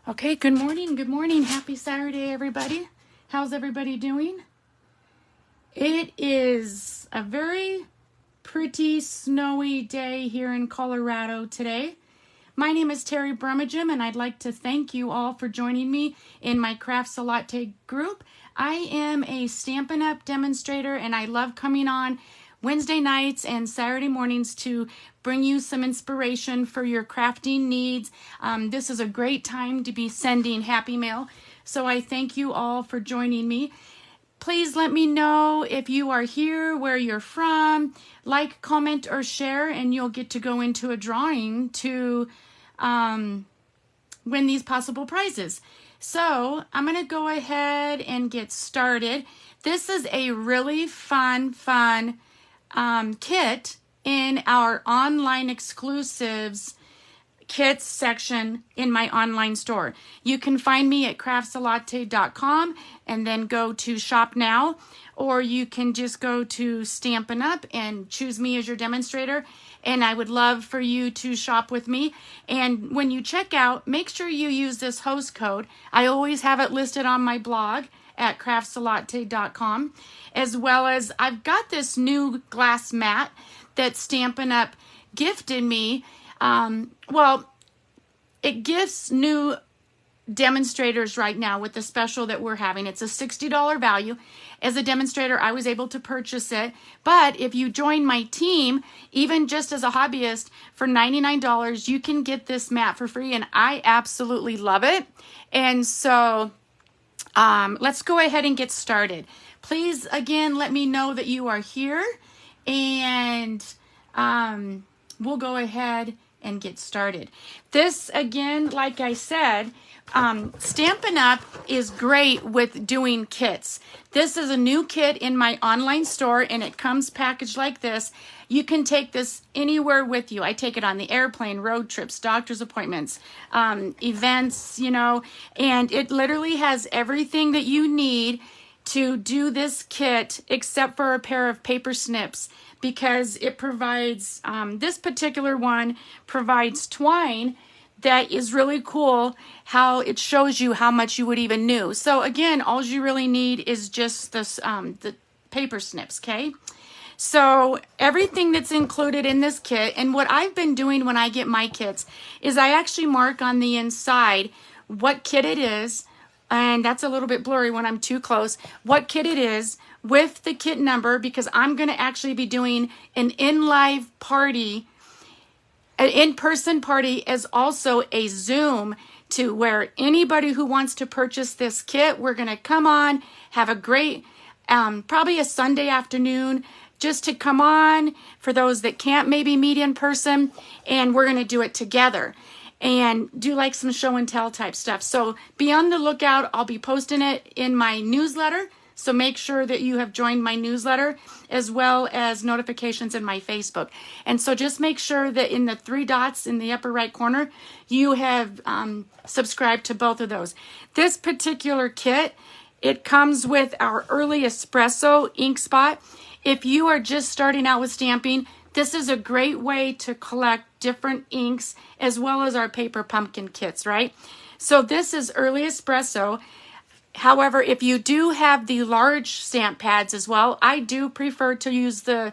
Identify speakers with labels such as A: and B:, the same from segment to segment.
A: Okay, good morning. Good morning. Happy Saturday, everybody. How's everybody doing? It is a very pretty snowy day here in Colorado today. My name is Terry Brummagem, and I'd like to thank you all for joining me in my Crafts a Latte group. I am a Stampin' Up! Demonstrator, and I love coming on Wednesday nights and Saturday mornings to bring you some inspiration for your crafting needs. This is a great time to be sending happy mail, so I thank you all for joining me. Please let me know if you are here, where you're from, like, comment, or share, and you'll get to go into a drawing to win these possible prizes. So I'm going to go ahead and get started. This is a really fun kit in our online exclusives kits section in my online store. You can find me at craftslatte.com and then go to shop now, or you can just go to Stampin' Up and choose me as your demonstrator, and I would love for you to shop with me. And when you check out, make sure you use this host code. I always have it listed on my blog at craftslatte.com, as well as I've got this new glass mat that Stampin' Up gifted me. It gifts new demonstrators right now with the special that we're having. It's a $60 value. As a demonstrator, I was able to purchase it. But if you join my team, even just as a hobbyist, for $99, you can get this mat for free, and I absolutely love it. And so let's go ahead and get started. Please, again, let me know that you are here, and we'll go ahead and get started. This, again, like I said, Stampin' Up! Is great with doing kits. This is a new kit in my online store, and it comes packaged like this. You can take this anywhere with you. I take it on the airplane, road trips, doctor's appointments, events, and it literally has everything that you need to do this kit except for a pair of paper snips, because it provides, this particular one provides twine that is really cool, how it shows you how much you would even know. So again, all you really need is just this, the paper snips, okay? So everything that's included in this kit, and what I've been doing when I get my kits, is I actually mark on the inside what kit it is, and that's a little bit blurry when I'm too close, what kit it is, with the kit number, because I'm going to actually be doing an in-live party, an in-person party, as also a Zoom, to where anybody who wants to purchase this kit, we're going to come on, have a great, probably a Sunday afternoon, just to come on for those that can't maybe meet in person, and we're going to do it together and do like some show and tell type stuff. So be on the lookout. I'll be posting it in my newsletter. So make sure that you have joined my newsletter, as well as notifications in my Facebook. And so just make sure that in the 3 dots in the upper right corner, you have subscribed to both of those. This particular kit, it comes with our early espresso ink spot. If you are just starting out with stamping, this is a great way to collect different inks, as well as our paper pumpkin kits, right? So this is early espresso. However, if you do have the large stamp pads as well, I do prefer to use the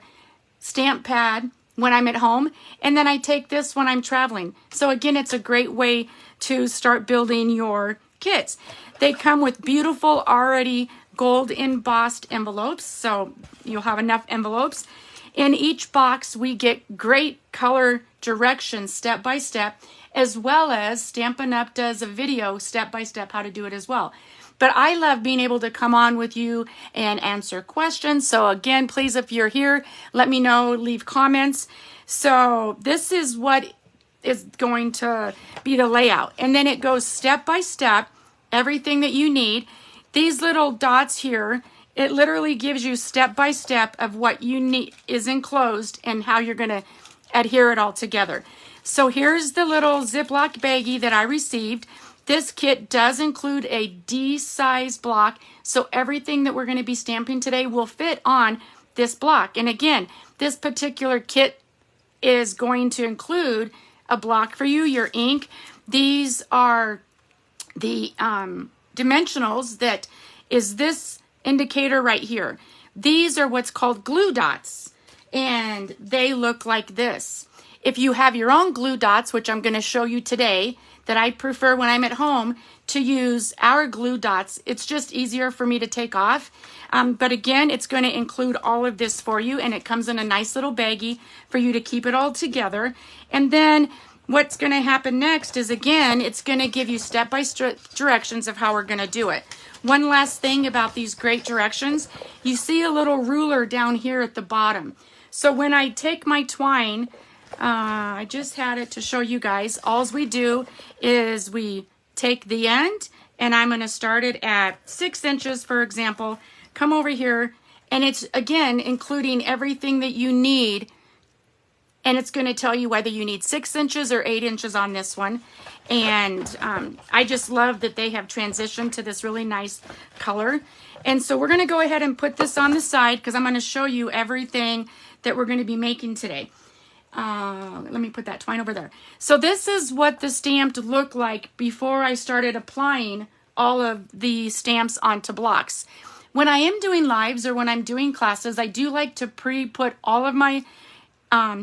A: stamp pad when I'm at home, and then I take this when I'm traveling. So again, it's a great way to start building your kits. They come with beautiful already gold embossed envelopes, so you'll have enough envelopes. In each box, we get great color directions step by step, as well as Stampin' Up! Does a video step by step how to do it as well. But I love being able to come on with you and answer questions. So again, please, if you're here, let me know, leave comments. So this is what is going to be the layout. And then it goes step by step, everything that you need. These little dots here, it literally gives you step by step of what you need is enclosed and how you're going to adhere it all together. So here's the little Ziploc baggie that I received. This kit does include a D-size block, so everything that we're going to be stamping today will fit on this block. And again, this particular kit is going to include a block for you, your ink. These are the dimensionals that is this indicator right here. These are what's called glue dots, and they look like this. If you have your own glue dots, which I'm going to show you today, that I prefer when I'm at home to use our glue dots. It's just easier for me to take off. But again, it's going to include all of this for you, and it comes in a nice little baggie for you to keep it all together. And then what's going to happen next is, again, it's going to give you step-by-step directions of how we're going to do it. One last thing about these great directions, you see a little ruler down here at the bottom. So when I take my twine, I just had it to show you guys, all we do is we take the end, and I'm going to start it at 6 inches, for example, come over here, and it's, again, including everything that you need, and it's going to tell you whether you need 6 inches or 8 inches on this one. And I just love that they have transitioned to this really nice color. And so we're going to go ahead and put this on the side because I'm going to show you everything that we're going to be making today. Let me put that twine over there. So this is what the stamp looked like before I started applying all of the stamps onto blocks. When I am doing lives or when I'm doing classes, I do like to pre-put all of my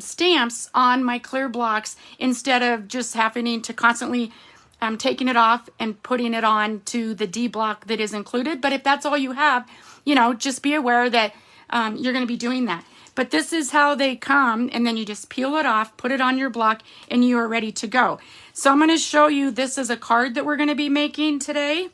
A: stamps on my clear blocks instead of just having to constantly taking it off and putting it on to the D block that is included. But if that's all you have, you know, just be aware that you're going to be doing that. But this is how they come, and then you just peel it off, put it on your block, and you are ready to go. So I'm going to show you, this is a card that we're going to be making today.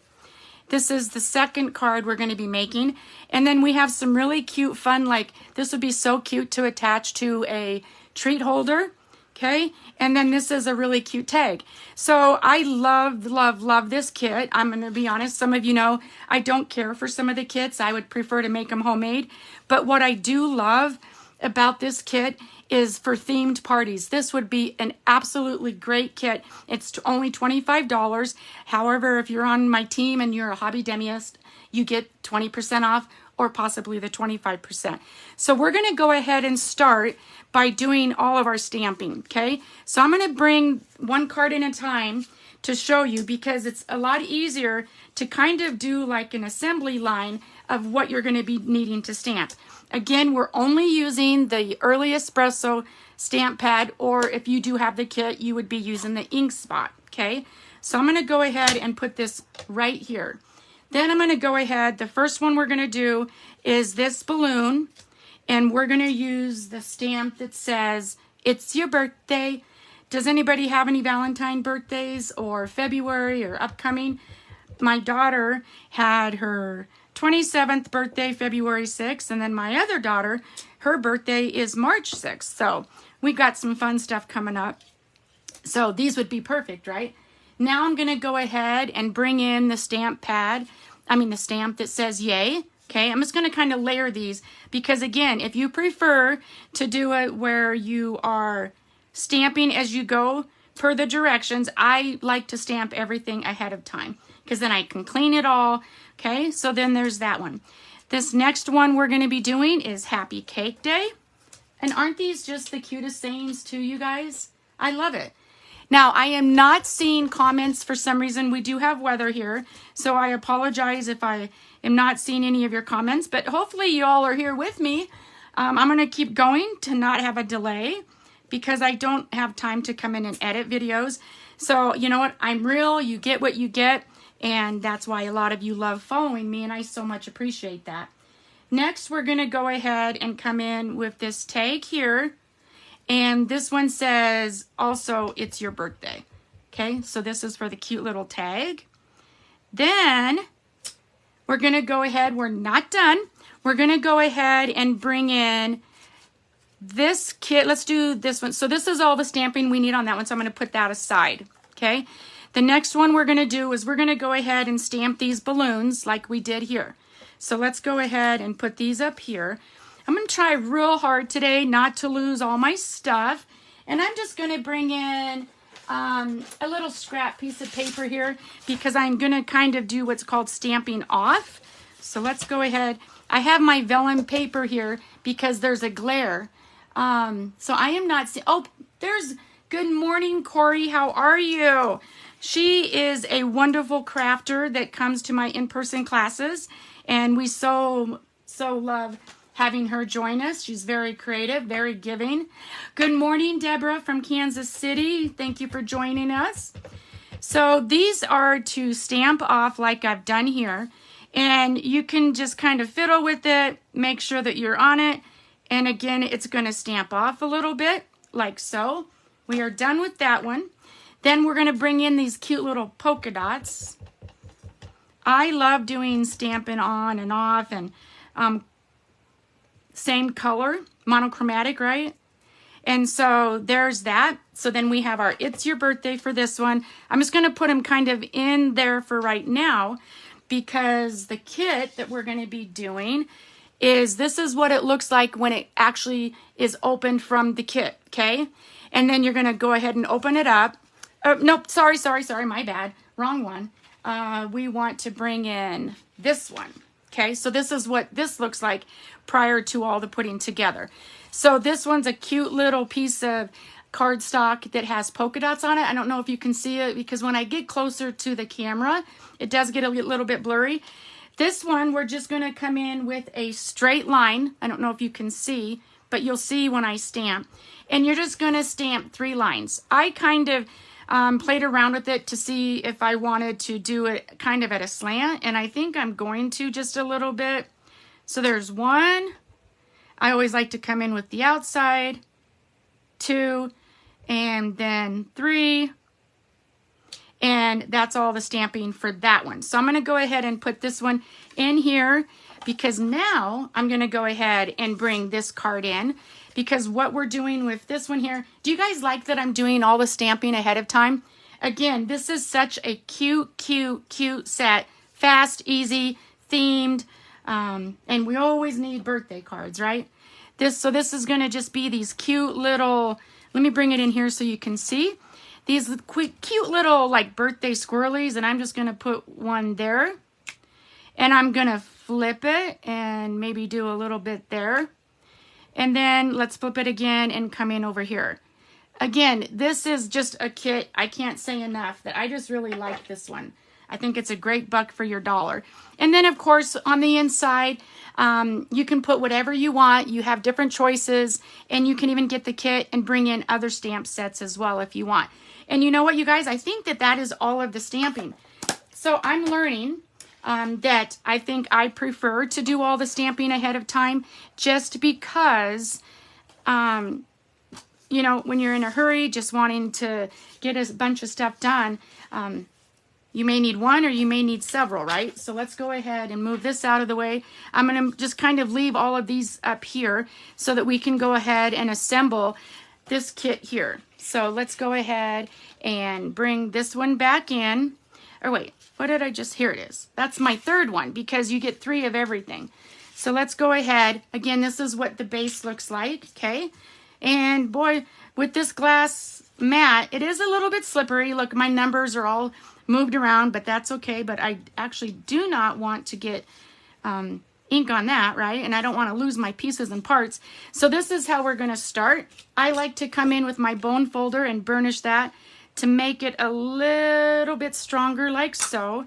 A: This is the second card we're going to be making. And then we have some really cute fun, like this would be so cute to attach to a treat holder. Okay, and then this is a really cute tag. So I love this kit. I'm going to be honest, some of you know I don't care for some of the kits. I would prefer to make them homemade. But what I do love about this kit is for themed parties. This would be an absolutely great kit. It's only $25. However, if you're on my team and you're a hobby demiist, you get 20% off or possibly the 25%. So we're going to go ahead and start by doing all of our stamping, okay? So I'm going to bring one card at a time to show you because it's a lot easier to kind of do like an assembly line of what you're going to be needing to stamp. Again, we're only using the early espresso stamp pad, or if you do have the kit, you would be using the ink spot, okay? So I'm going to go ahead and put this right here. Then I'm going to go ahead, the first one we're going to do is this balloon, and we're going to use the stamp that says, "It's your birthday." Does anybody have any Valentine birthdays or February or upcoming? My daughter had her 27th birthday, February 6th, and then my other daughter, her birthday is March 6th. So we got some fun stuff coming up. So these would be perfect, right? Now I'm going to go ahead and bring in the stamp pad, the stamp that says yay. Okay, I'm just going to kind of layer these because, again, if you prefer to do it where you are stamping as you go per the directions, I like to stamp everything ahead of time because then I can clean it all. Okay, so then there's that one. This next one we're going to be doing is Happy Cake Day. And aren't these just the cutest sayings too, you guys? I love it. Now, I am not seeing comments for some reason. We do have weather here, so I apologize if I am not seeing any of your comments, but hopefully you all are here with me. I'm going to keep going to not have a delay because I don't have time to come in and edit videos. So, you know what? I'm real. You get what you get, and that's why a lot of you love following me, and I so much appreciate that. Next, we're going to go ahead and come in with this tag here. And this one says also, "It's your birthday." Okay, so this is for the cute little tag. Then we're going to go ahead, we're not done. We're going to go ahead and bring in this kit. Let's do this one. So this is all the stamping we need on that one, so I'm going to put that aside. Okay, the next one we're going to do is we're going to go ahead and stamp these balloons like we did here. So let's go ahead and put these up here. I'm going to try real hard today not to lose all my stuff. And I'm just going to bring in a little scrap piece of paper here because I'm going to kind of do what's called stamping off. So let's go ahead. I have my vellum paper here because there's a glare. So I am not seeing. Oh, there's, good morning, Corey. How are you? She is a wonderful crafter that comes to my in-person classes, and we so love having her join us. She's very creative, very giving. Good morning, Deborah from Kansas City. Thank you for joining us. So these are to stamp off like I've done here, and you can just kind of fiddle with it, make sure that you're on it, and again, it's going to stamp off a little bit like so. We are done with that one. Then we're going to bring in these cute little polka dots. I love doing stamping on and off, and same color, monochromatic, right? And so there's that. So then we have our It's Your Birthday for this one. I'm just going to put them kind of in there for right now, because the kit that we're going to be doing is, this is what it looks like when it actually is opened from the kit, okay? And then you're going to go ahead and open it up. Nope, sorry, my bad. Wrong one. We want to bring in this one, okay? So this is what this looks like prior to all the putting together. So this one's a cute little piece of cardstock that has polka dots on it. I don't know if you can see it, because when I get closer to the camera, it does get a little bit blurry. This one, we're just going to come in with a straight line. I don't know if you can see, but you'll see when I stamp. And you're just going to stamp 3 lines. I kind of played around with it to see if I wanted to do it kind of at a slant, and I think I'm going to just a little bit. So there's 1. I always like to come in with the outside, 2, and then 3. And that's all the stamping for that one. So I'm going to go ahead and put this one in here, because now I'm going to go ahead and bring this card in, because what we're doing with this one here, do you guys like that I'm doing all the stamping ahead of time? Again, this is such a cute set. Fast, easy, themed, and we always need birthday cards, right? So this is going to just be these cute little, let me bring it in here so you can see. These cute little like birthday squirrelies, and I'm just going to put one there. And I'm going to flip it and maybe do a little bit there. And then let's flip it again and come in over here. Again, this is just a kit. I can't say enough that I just really like this one. I think it's a great buck for your dollar. And then, of course, on the inside, you can put whatever you want. You have different choices, and you can even get the kit and bring in other stamp sets as well if you want. And you know what, you guys? I think that is all of the stamping. So I'm learning that I think I prefer to do all the stamping ahead of time, just because, you know, when you're in a hurry, just wanting to get a bunch of stuff done, you may need one or you may need several, right? So let's go ahead and move this out of the way. I'm going to just kind of leave all of these up here so that we can go ahead and assemble this kit here. So let's go ahead and bring this one back in. Or wait, what did I just, here it is. That's my 3rd one, because you get 3 of everything. So let's go ahead. Again, this is what the base looks like, okay? And boy, with this glass mat, it is a little bit slippery. Look, my numbers are all moved around, but that's okay. But I actually do not want to get ink on that, right? And I don't want to lose my pieces and parts. So this is how we're going to start. I like to come in with my bone folder and burnish that to make it a little bit stronger, like so.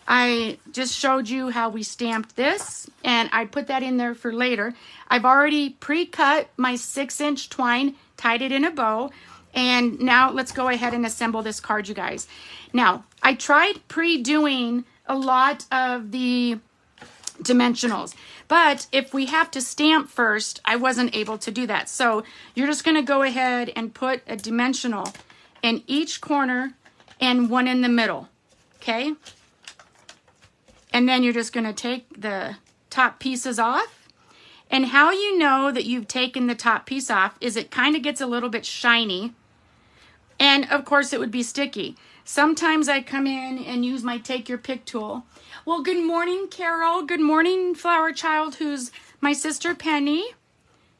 A: I just showed you how we stamped this, and I put that in there for later. I've already pre-cut my 6-inch twine, tied it in a bow, and now let's go ahead and assemble this card, you guys. Now, I tried pre-doing a lot of the dimensionals, but if we have to stamp first, I wasn't able to do that. So you're just going to go ahead and put a dimensional in each corner and one in the middle, okay? And then you're just going to take the top pieces off. And how you know that you've taken the top piece off is it kind of gets a little bit shiny. And of course it would be sticky. Sometimes I come in and use my take your pick tool. Well, good morning, Carol. Good morning, Flower Child, who's my sister Penny.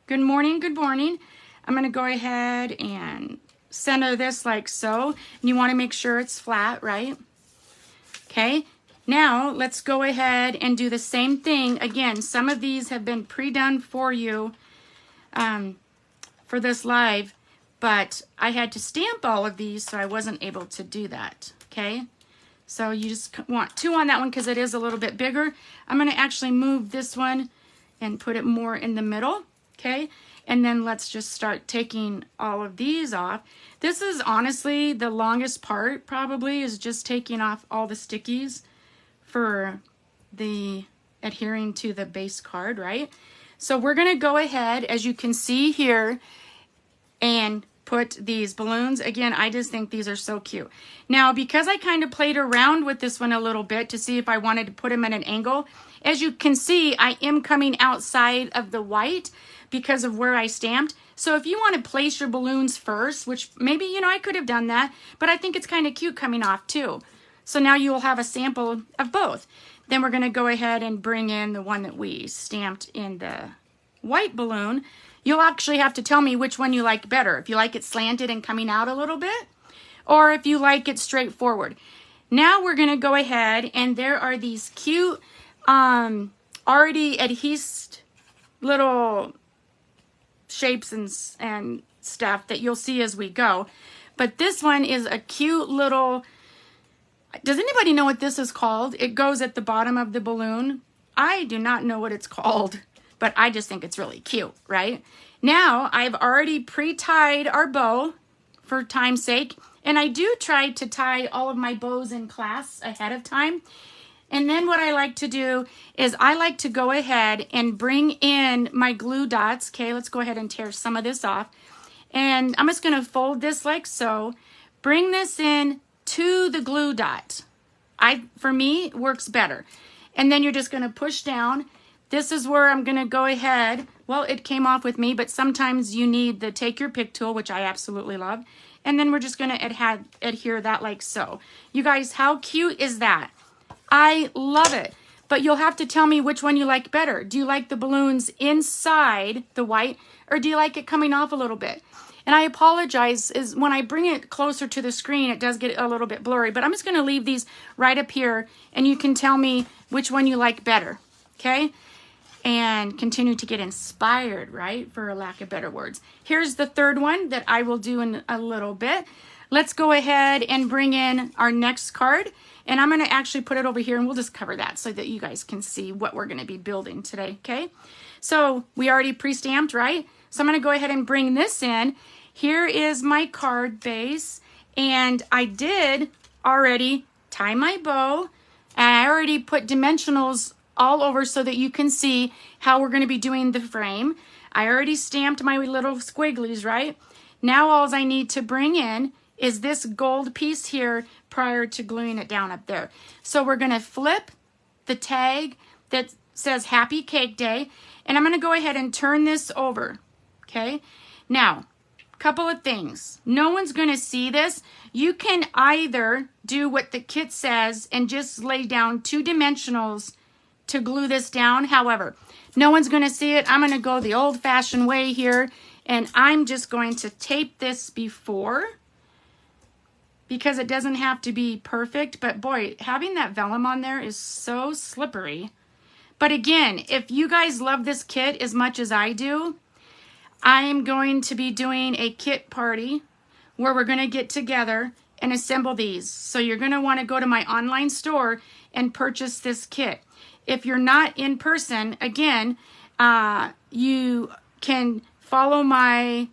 A: Good morning, good morning. I'm going to go ahead and center this like so. And you want to make sure it's flat, right? Okay. Now let's go ahead and do the same thing. Again, some of these have been pre-done for you for this live, but I had to stamp all of these, so I wasn't able to do that, okay? So you just want 2 on that one because it is a little bit bigger. I'm going to actually move this one and put it more in the middle, okay? And then let's just start taking all of these off. This is honestly the longest part, probably, is just taking off all the stickies for the adhering to the base card, right? So we're going to go ahead, as you can see here, and put these balloons. Again, I just think these are so cute. Now, because I kind of played around with this one a little bit to see if I wanted to put them at an angle, as you can see, I am coming outside of the white because of where I stamped. So if you want to place your balloons first, which maybe, you know, I could have done that, but I think it's kind of cute coming off too. So now you will have a sample of both. Then we're going to go ahead and bring in the one that we stamped in the white balloon. You'll actually have to tell me which one you like better. If you like it slanted and coming out a little bit, or if you like it straightforward. Now we're going to go ahead, and there are these cute already adhesed little shapes and stuff that you'll see as we go. But this one is a cute little, does anybody know what this is called? It goes at the bottom of the balloon. I do not know what it's called, but I just think it's really cute, right? Now, I've already pre-tied our bow for time's sake, and I do try to tie all of my bows in class ahead of time. And then what I like to do is I like to go ahead and bring in my glue dots. Okay, let's go ahead and tear some of this off. And I'm just going to fold this like so. Bring this in to the glue dot. For me, it works better. And then you're just going to push down. This is where I'm going to go ahead. Well, it came off with me, but sometimes you need the take your pick tool, which I absolutely love. And then we're just going to adhere that like so. You guys, how cute is that? I love it. But you'll have to tell me which one you like better. Do you like the balloons inside the white, or do you like it coming off a little bit? And I apologize, is when I bring it closer to the screen, it does get a little bit blurry, but I'm just going to leave these right up here, and you can tell me which one you like better, okay? And continue to get inspired, right? For lack of better words. Here's the third one that I will do in a little bit. Let's go ahead and bring in our next card. And I'm going to actually put it over here, and we'll just cover that so that you guys can see what we're going to be building today, okay? So we already pre-stamped, right? So I'm going to go ahead and bring this in. Here is my card base, and I did already tie my bow, and I already put dimensionals all over so that you can see how we're going to be doing the frame. I already stamped my little squigglies, right? Now all I need to bring in is this gold piece here prior to gluing it down up there. So we're going to flip the tag that says Happy Cake Day, and I'm going to go ahead and turn this over, okay? Now, couple of things. No one's going to see this. You can either do what the kit says and just lay down 2 dimensionals to glue this down. However, no one's going to see it. I'm going to go the old-fashioned way here, and I'm just going to tape this before, because it doesn't have to be perfect. But boy, having that vellum on there is so slippery. But again, if you guys love this kit as much as I do, I am going to be doing a kit party where we're going to get together and assemble these. So you're going to want to go to my online store and purchase this kit. If you're not in person, again, you can follow my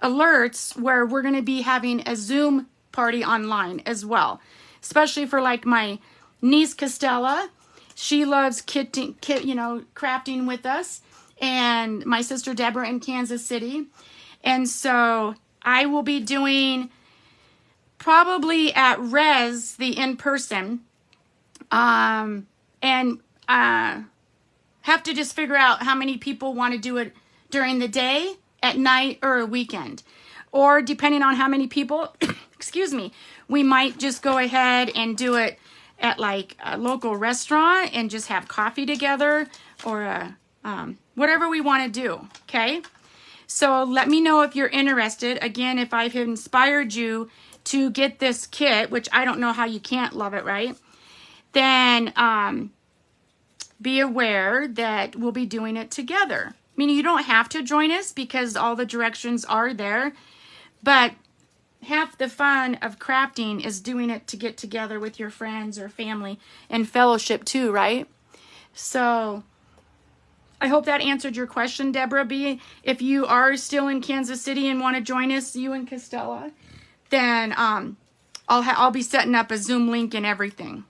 A: alerts where we're going to be having a Zoom party online as well, especially for like my niece Costella. She loves crafting with us, and my sister Deborah in Kansas City. And so I will be doing probably at Res the in-person, and have to just figure out how many people want to do it during the day, at night, or a weekend. Or depending on how many people, excuse me, we might just go ahead and do it at like a local restaurant and just have coffee together, or whatever we want to do, okay? So let me know if you're interested. Again, if I've inspired you to get this kit, which I don't know how you can't love it, right? Then be aware that we'll be doing it together. mean, you don't have to join us because all the directions are there, but half the fun of crafting is doing it to get together with your friends or family and fellowship too, right? So I hope that answered your question, Deborah B. If you are still in Kansas City and want to join us, you and Costella, then I'll be setting up a Zoom link and everything.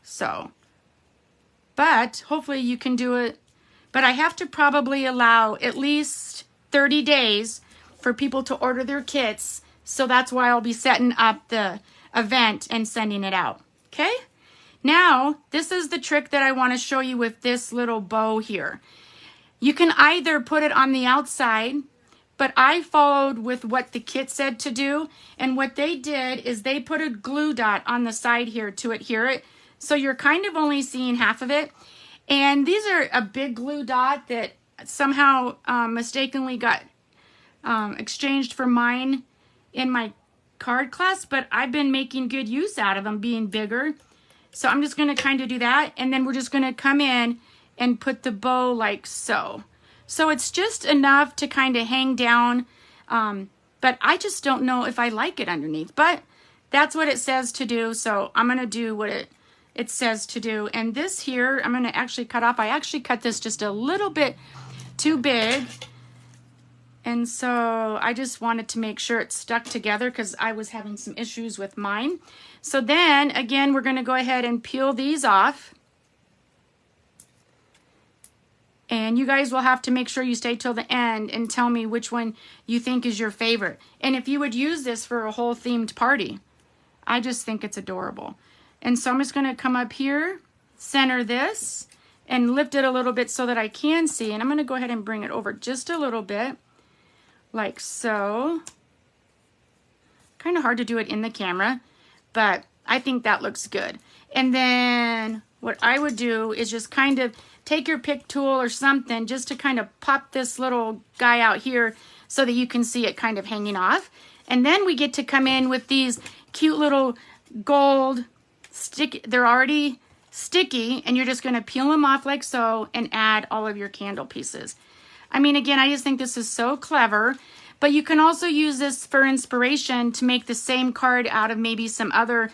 A: So, but hopefully you can do it. But I have to probably allow at least 30 days for people to order their kits. So that's why I'll be setting up the event and sending it out. Okay? Now, this is the trick that I want to show you with this little bow here. You can either put it on the outside, but I followed with what the kit said to do. And what they did is they put a glue dot on the side here to adhere it. So you're kind of only seeing half of it. And these are a big glue dot that somehow mistakenly got exchanged for mine in my card class, but I've been making good use out of them being bigger. So I'm just going to kind of do that. And then we're just going to come in and put the bow like so. So it's just enough to kind of hang down. But I just don't know if I like it underneath. But that's what it says to do. So I'm going to do what it says to do. And this here, I'm going to actually cut off. I actually cut this just a little bit too big. And so I just wanted to make sure it stuck together because I was having some issues with mine. So then, again, we're going to go ahead and peel these off. And you guys will have to make sure you stay till the end and tell me which one you think is your favorite. And if you would use this for a whole themed party. I just think it's adorable. And so I'm just going to come up here, center this, and lift it a little bit so that I can see. And I'm going to go ahead and bring it over just a little bit. Like so. Kind of hard to do it in the camera, but I think that looks good. And then what I would do is just kind of take your pick tool or something just to kind of pop this little guy out here so that you can see it kind of hanging off. And then we get to come in with these cute little gold stick. They're already sticky, and you're just going to peel them off like so and add all of your candle pieces. I mean, again, I just think this is so clever, but you can also use this for inspiration to make the same card out of maybe some other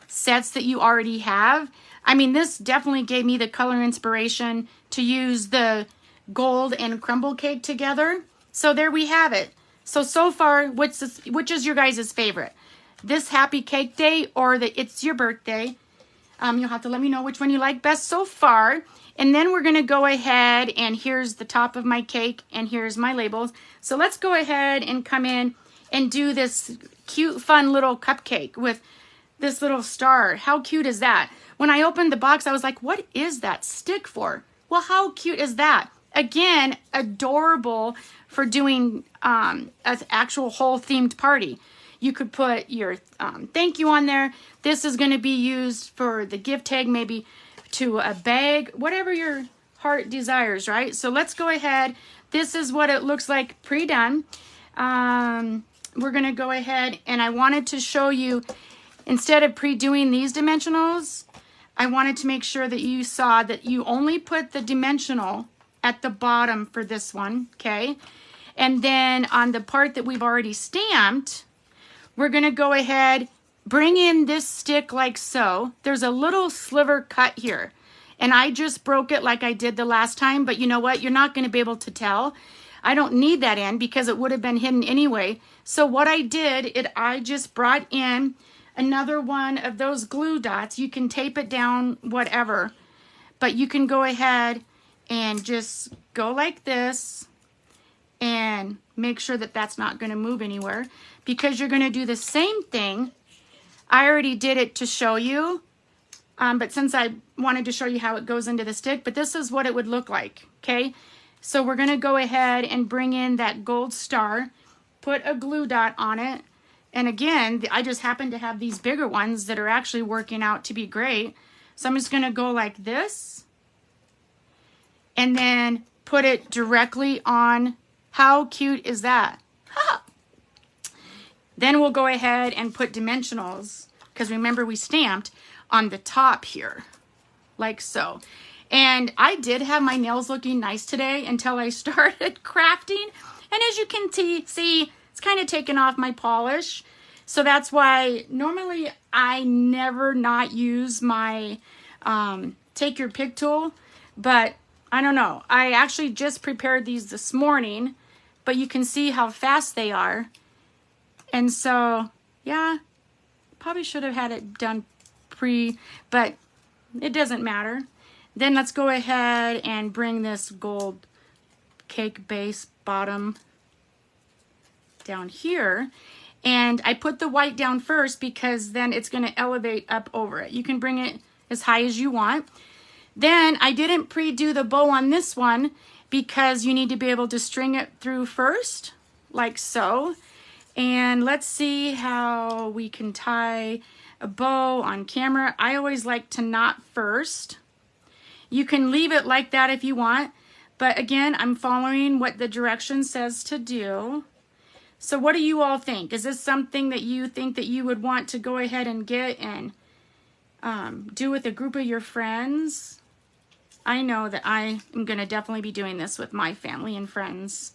A: sets that you already have. I mean, this definitely gave me the color inspiration to use the gold and crumble cake together. So there we have it. So far, which is your guys' favorite? This Happy Cake Day or the It's Your Birthday? You'll have to let me know which one you like best so far. And then we're going to go ahead, and here's the top of my cake, and here's my labels. So let's go ahead and come in and do this cute, fun little cupcake with this little star. How cute is that? When I opened the box, I was like, what is that stick for? Well, how cute is that? Again, adorable for doing an actual whole themed party. You could put your thank you on there. This is going to be used for the gift tag, maybe to a bag, whatever your heart desires, right? So let's go ahead. This is what it looks like pre-done. We're going to go ahead, and I wanted to show you, instead of pre-doing these dimensionals, I wanted to make sure that you saw that you only put the dimensional at the bottom for this one, okay? And then on the part that we've already stamped, we're going to go ahead, bring in this stick like so. There's a little sliver cut here, and I just broke it like I did the last time, but you know what? You're not going to be able to tell. I don't need that in because it would have been hidden anyway. So what I did, I just brought in another one of those glue dots. You can tape it down, whatever, but you can go ahead and just go like this and make sure that that's not going to move anywhere, because you're going to do the same thing. I already did it to show you, but since I wanted to show you how it goes into the stick, but this is what it would look like, okay? So we're going to go ahead and bring in that gold star, put a glue dot on it, and again, I just happen to have these bigger ones that are actually working out to be great. So I'm just going to go like this, and then put it directly on. How cute is that? Then we'll go ahead and put dimensionals, because remember we stamped on the top here, like so. And I did have my nails looking nice today until I started crafting. And as you can see, it's kind of taken off my polish. So that's why normally I never not use my take your pick tool. But I don't know. I actually just prepared these this morning. But you can see how fast they are. And so, yeah, probably should have had it done but it doesn't matter. Then let's go ahead and bring this gold cake base bottom down here. And I put the white down first because then it's going to elevate up over it. You can bring it as high as you want. Then I didn't pre-do the bow on this one because you need to be able to string it through first, like so. And let's see how we can tie a bow on camera. I always like to knot first. You can leave it like that if you want, but again, I'm following what the direction says to do. So what do you all think? Is this something that you think that you would want to go ahead and get and do with a group of your friends? I know that I am going to definitely be doing this with my family and friends.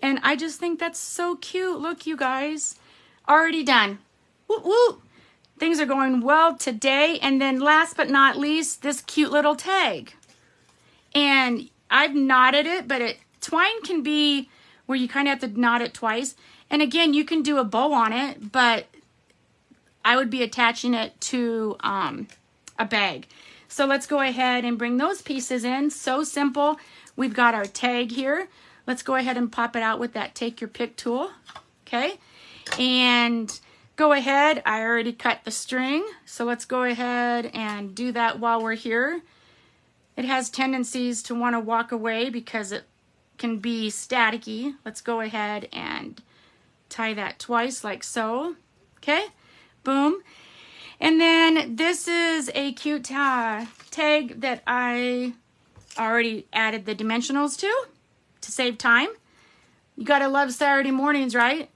A: And I just think that's so cute. Look, you guys, already done. Woo woo. Things are going well today. And then last but not least, this cute little tag. And I've knotted it, but twine can be where you kind of have to knot it twice. And again, you can do a bow on it, but I would be attaching it to a bag. So let's go ahead and bring those pieces in. So simple. We've got our tag here. Let's go ahead and pop it out with that take your pick tool. Okay. And go ahead. I already cut the string. So let's go ahead and do that while we're here. It has tendencies to want to walk away because it can be staticky. Let's go ahead and tie that twice like so. Okay. Boom. And then this is a cute tag that I already added the dimensionals to save time. You gotta love Saturday mornings, right?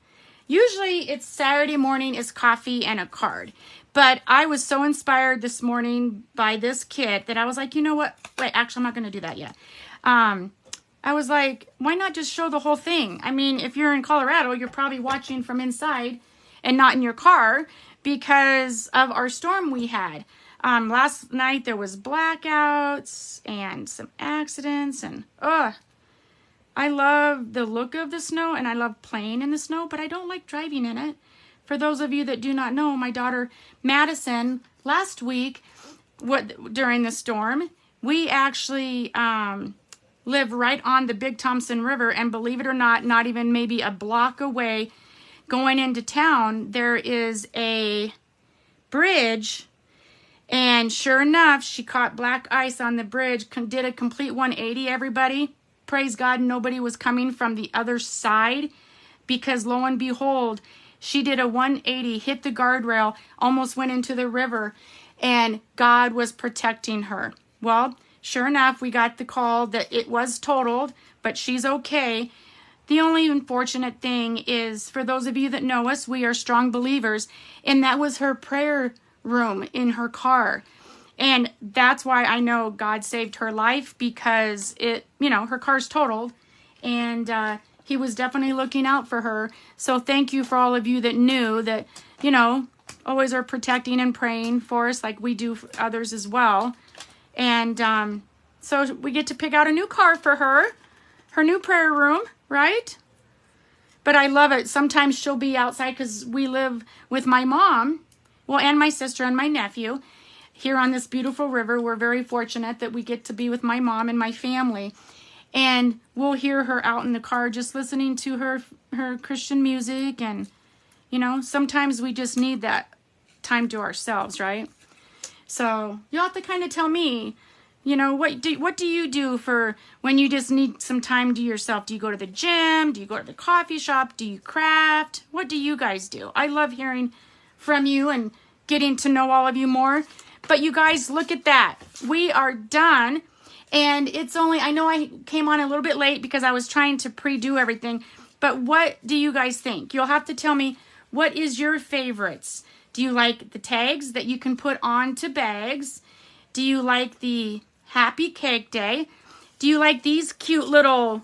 A: Usually it's Saturday morning is coffee and a card. But I was so inspired this morning by this kit that I was like, you know what? Wait, actually, I'm not gonna do that yet. I was like, why not just show the whole thing? I mean, if you're in Colorado, you're probably watching from inside and not in your car because of our storm we had. Last night there was blackouts and some accidents and I love the look of the snow and I love playing in the snow, but I don't like driving in it. For those of you that do not know, my daughter Madison last week during the storm, we actually live right on the Big Thompson River, and believe it or not even maybe a block away going into town, there is a bridge, and sure enough, she caught black ice on the bridge, did a complete 180, everybody. Praise God, nobody was coming from the other side, because lo and behold, she did a 180, hit the guardrail, almost went into the river, and God was protecting her. Well, sure enough, we got the call that it was totaled, but she's okay. The only unfortunate thing is, for those of you that know us, we are strong believers, and that was her prayer room in her car. And that's why I know God saved her life, because her car's totaled, and he was definitely looking out for her. So thank you for all of you that knew that, always are protecting and praying for us like we do for others as well. And so we get to pick out a new car for her new prayer room, right? But I love it. Sometimes she'll be outside because we live with my mom, and my sister and my nephew here on this beautiful river. We're very fortunate that we get to be with my mom and my family. And we'll hear her out in the car just listening to her Christian music. And, sometimes we just need that time to ourselves, right? So you'll have to kind of tell me, what do you do for when you just need some time to yourself? Do you go to the gym? Do you go to the coffee shop? Do you craft? What do you guys do? I love hearing from you and getting to know all of you more. But you guys, look at that. We are done. And it's only, I know I came on a little bit late because I was trying to pre-do everything. But what do you guys think? You'll have to tell me, what is your favorites? Do you like the tags that you can put onto bags? Do you like the happy cake day. Do you like these cute little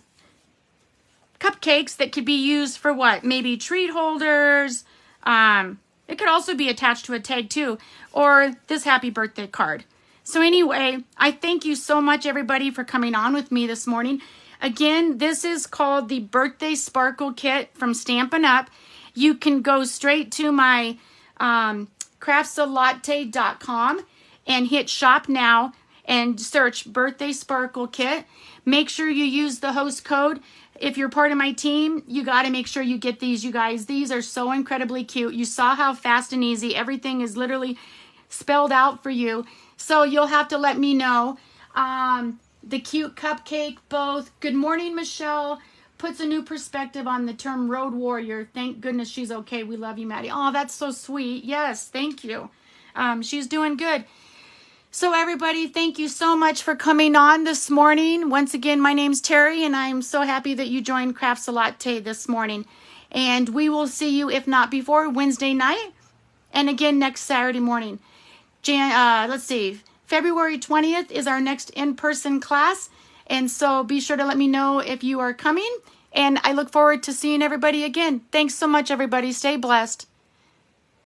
A: cupcakes that could be used for what? Maybe treat holders. It could also be attached to a tag too, or this happy birthday card. So anyway, I thank you so much, everybody, for coming on with me this morning. Again, this is called the Birthday Sparkle Kit from Stampin' Up. You can go straight to my craftslatte.com and hit shop now and search Birthday Sparkle Kit. Make sure you use the host code. If you're part of my team, you got to make sure you get these, you guys. These are so incredibly cute. You saw how fast and easy. Everything is literally spelled out for you. So you'll have to let me know. The cute cupcake, both. Good morning, Michelle. Puts a new perspective on the term road warrior. Thank goodness she's okay. We love you, Maddie. Oh, that's so sweet. Yes, thank you. She's doing good. So everybody, thank you so much for coming on this morning. Once again, my name's Terry, and I'm so happy that you joined Crafts a Latte this morning. And we will see you, if not before, Wednesday night, and again next Saturday morning. Let's see, February 20th is our next in-person class, and so be sure to let me know if you are coming, and I look forward to seeing everybody again. Thanks so much, everybody. Stay blessed.